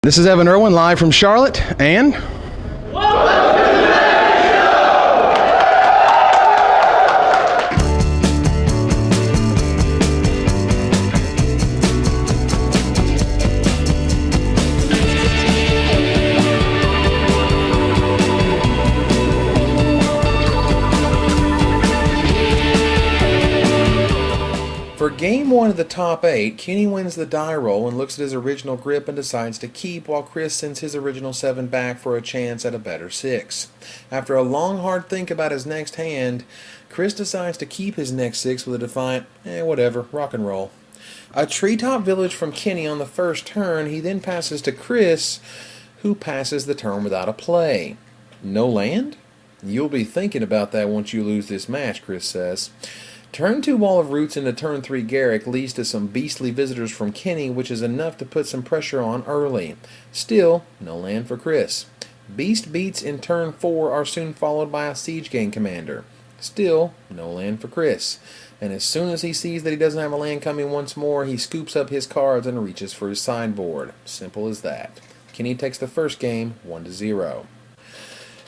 This is Evan Irwin live from Charlotte, and for game one of the top 8, Kenny wins the die roll and looks at his original grip and decides to keep, while Chris sends his original 7 back for a chance at a better 6. After a long hard think about his next hand, Chris decides to keep his next 6 with a defiant, whatever, rock and roll. A treetop village from Kenny on the first turn. He then passes to Chris, who passes the turn without a play. No land? You'll be thinking about that once you lose this match, Chris says. Turn 2 Wall of Roots into turn 3 Garrick leads to some beastly visitors from Kenny, which is enough to put some pressure on early. Still, no land for Chris. Beast beats in turn 4 are soon followed by a Siege Gang Commander. Still, no land for Chris. And as soon as he sees that he doesn't have a land coming once more, he scoops up his cards and reaches for his sideboard. Simple as that. Kenny takes the first game 1-0.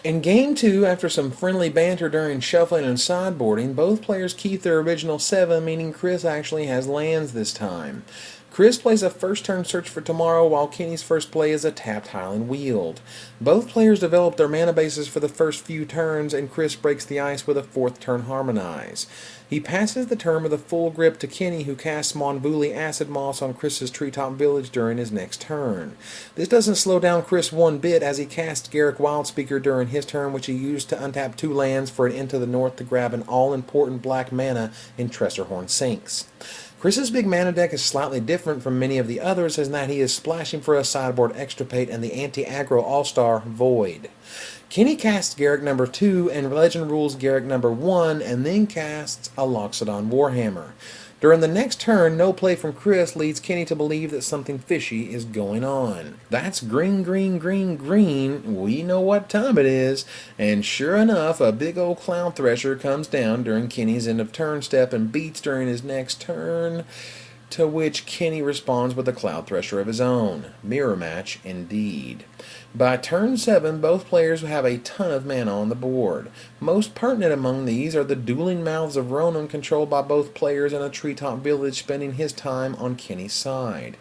In Game 2, after some friendly banter during shuffling and sideboarding, both players keep their original 7, meaning Chris actually has lands this time. Chris plays a first turn Search for Tomorrow, while Kenny's first play is a tapped Highland Weald. Both players develop their mana bases for the first few turns, and Chris breaks the ice with a 4th turn Harmonize. He passes the turn with a full grip to Kenny, who casts Monvuli Acid Moss on Chris's Treetop Village during his next turn. This doesn't slow down Chris one bit, as he casts Garrick Wildspeaker during his turn, which he used to untap 2 lands for an Into the North to grab an all-important black mana in Tressorhorn Sinks. Chris's big mana deck is slightly different from many of the others, in that he is splashing for a sideboard Extirpate and the anti-aggro all-star Void. Kenny casts Garrick number 2 and Legend Rules Garrick number 1, and then casts a Loxodon Warhammer. During the next turn, no play from Chris leads Kenny to believe that something fishy is going on. That's green, green, green, green. We know what time it is. And sure enough, a big old Cloud Thresher comes down during Kenny's end of turn step and beats during his next turn, to which Kenny responds with a Cloud Thresher of his own. Mirror match indeed. By turn 7, both players have a ton of mana on the board. Most pertinent among these are the Dueling Mouths of Ronan, controlled by both players, and a Treetop Village spending his time on Kenny's side.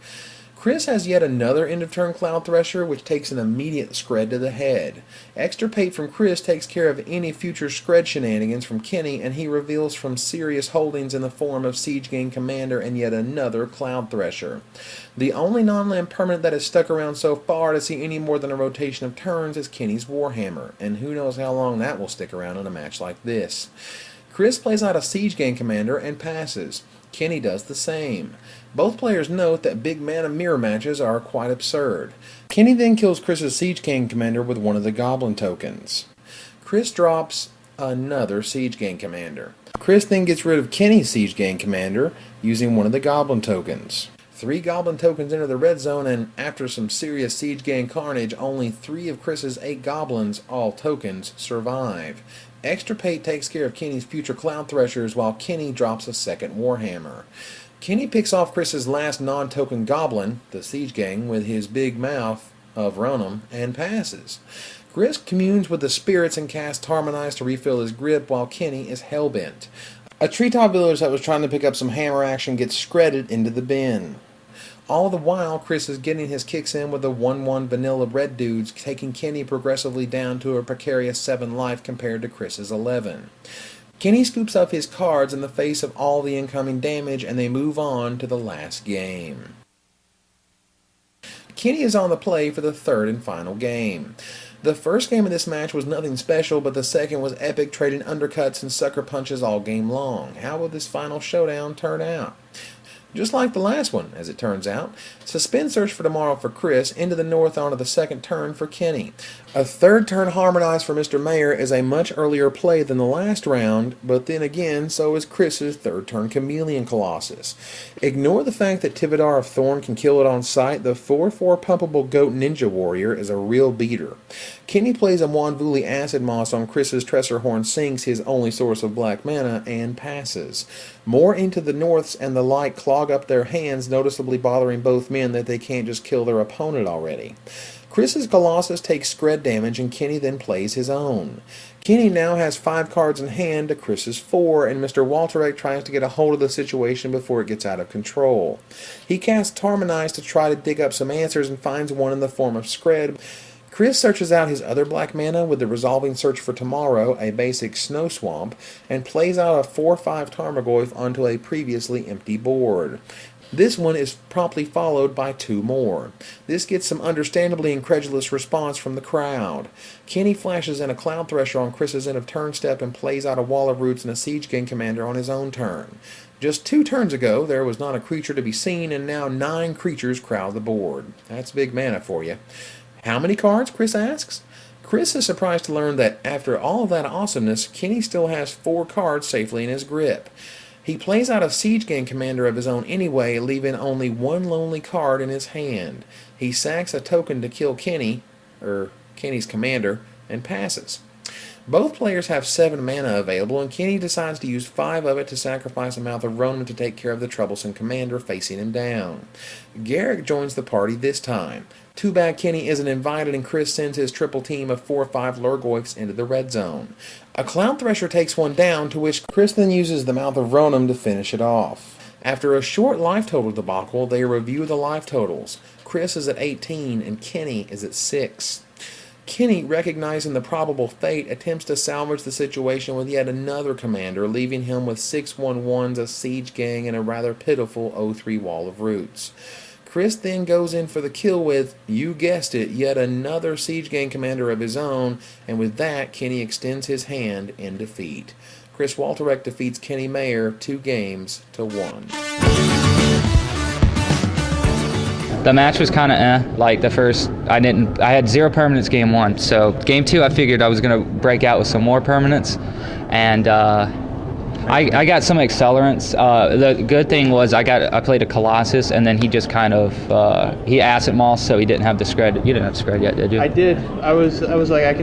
Chris has yet another end-of-turn Cloud Thresher, which takes an immediate Scred to the head. Extirpate from Chris takes care of any future Scred shenanigans from Kenny, and he reveals from serious holdings in the form of Siege Gang Commander and yet another Cloud Thresher. The only non-land permanent that has stuck around so far to see any more than a rotation of turns is Kenny's Warhammer, and who knows how long that will stick around in a match like this. Chris plays out a Siege Gang Commander and passes. Kenny does the same. Both players note that big mana mirror matches are quite absurd. Kenny then kills Chris's Siege Gang Commander with one of the Goblin tokens. Chris drops another Siege Gang Commander. Chris then gets rid of Kenny's Siege Gang Commander using one of the Goblin tokens. 3 Goblin tokens enter the red zone, and after some serious Siege Gang carnage, only 3 of Chris's 8 Goblins, all tokens, survive. Extirpate takes care of Kenny's future Cloud Threshers, while Kenny drops a second Warhammer. Kenny picks off Chris's last non-token Goblin, the Siege Gang, with his big mouth of Ronan, and passes. Chris communes with the spirits and casts Harmonize to refill his grip, while Kenny is hellbent. A Treetop Village that was trying to pick up some hammer action gets shredded into the bin. All the while, Chris is getting his kicks in with the 1-1 vanilla red dudes, taking Kenny progressively down to a precarious 7 life compared to Chris's 11. Kenny scoops up his cards in the face of all the incoming damage, and they move on to the last game. Kenny is on the play for the third and final game. The first game of this match was nothing special, but the second was epic, trading undercuts and sucker punches all game long. How will this final showdown turn out? Just like the last one, as it turns out. Suspend Search for Tomorrow for Chris, Into the North onto the second turn for Kenny. A third turn Harmonize for Mr. Mayor is a much earlier play than the last round, but then again, so is Chris's third turn Chameleon Colossus. Ignore the fact that Tivadar of Thorn can kill it on sight. The 4/4 pumpable Goat Ninja Warrior is a real beater. Kenny plays a Monvuli Acid Moss on Chris's Tressorhorn Sinks, his only source of black mana, and passes. More Into the Norths and the light Claw clog up their hands, noticeably bothering both men that they can't just kill their opponent already. Chris's Colossus takes Scred damage, and Kenny then plays his own. Kenny now has 5 cards in hand to Chris's 4, and Mr. Woltereck tries to get a hold of the situation before it gets out of control. He casts Harmonize to try to dig up some answers and finds one in the form of Scred. Chris searches out his other black mana with the Resolving Search for Tomorrow, a basic Snow Swamp, and plays out a 4/5 Tarmogoyf onto a previously empty board. This one is promptly followed by 2 more. This gets some understandably incredulous response from the crowd. Kenny flashes in a Cloud Thresher on Chris's end of turn step and plays out a Wall of Roots and a Siege Gang Commander on his own turn. Just 2 turns ago, there was not a creature to be seen, and now 9 creatures crowd the board. That's big mana for you. How many cards? Chris asks. Chris is surprised to learn that after all of that awesomeness, Kenny still has 4 cards safely in his grip. He plays out a Siege Gang Commander of his own anyway, leaving only 1 lonely card in his hand. He sacks a token to kill Kenny, or Kenny's commander, and passes. Both players have 7 mana available, and Kenny decides to use 5 of it to sacrifice a Mouth of Ronan to take care of the troublesome commander facing him down. Garrick joins the party this time. Too bad Kenny isn't invited, and Chris sends his triple team of 4/5 Lurgoyfs into the red zone. A Cloud Thresher takes one down, to which Chris then uses the Mouth of Ronan to finish it off. After a short life total debacle, they review the life totals. Chris is at 18, and Kenny is at 6. Kenny, recognizing the probable fate, attempts to salvage the situation with yet another commander, leaving him with 6 1/1s, a Siege Gang, and a rather pitiful 0/3 Wall of Roots. Chris then goes in for the kill with, you guessed it, yet another Siege Gang commander of his own, and with that, Kenny extends his hand in defeat. Chris Woltereck defeats Kenny Mayer 2 games to 1. The match was kind of like the first. I had 0 permanents game 1, so game 2 I figured I was gonna break out with some more permanents, and I got some accelerants. The good thing was I played a Colossus, and then he just kind of he asset moss, so he didn't have the Scred. You didn't have the Scred yet, did you? I did. I was like, I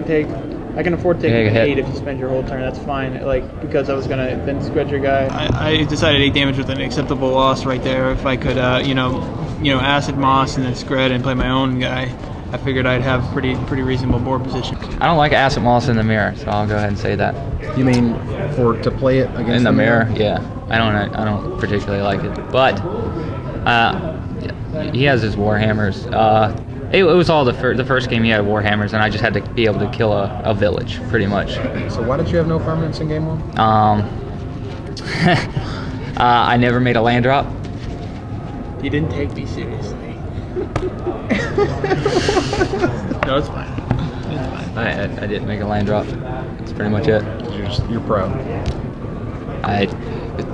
can afford to take Take a hit. 8 if you spend your whole turn. That's fine. Like, because I was gonna then Scred your guy. I decided 8 damage with an acceptable loss right there. If I could, acid moss and then Scred and play my own guy, I figured I'd have pretty reasonable board position. I don't like asset moss in the mirror, so I'll go ahead and say that. You mean to play it against In the mirror, yeah. I don't particularly like it, but he has his Warhammers. It was all the first game he had Warhammers, and I just had to be able to kill a village, pretty much. So why did you have no permanents in game 1? I never made a land drop. You didn't take me seriously. No, it's fine. It's fine. I didn't make a land drop. That's pretty much it. You're pro.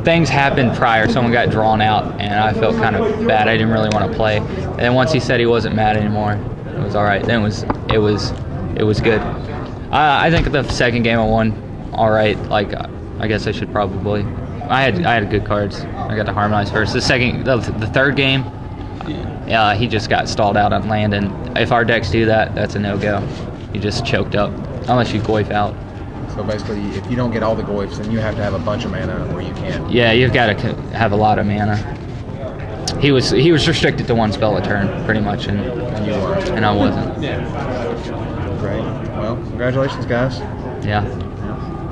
Things happened prior. Someone got drawn out, and I felt kind of bad. I didn't really want to play. And then once he said he wasn't mad anymore, it was all right. Then it was good. I think the second game I won all right. Like I guess I should probably. I had good cards. I got to Harmonize first. The third game, he just got stalled out on land, and if our decks do that, that's a no-go. You just choked up, unless you Goyf out. So basically, if you don't get all the Goyfs, then you have to have a bunch of mana, or you can't. Yeah, you've got to have a lot of mana. He was restricted to 1 spell a turn, pretty much, and you were. And I wasn't. Yeah. Great. Well, congratulations, guys. Yeah.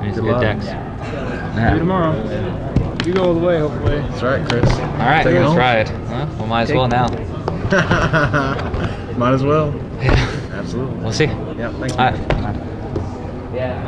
These Good good luck. decks. See Yeah. you tomorrow. You go all the way, hopefully. That's right, Chris. All right, Take it let's home. try it. Well, we might as well now. Might as well. Yeah. Absolutely. We'll see. Yeah, thanks. All right. Yeah.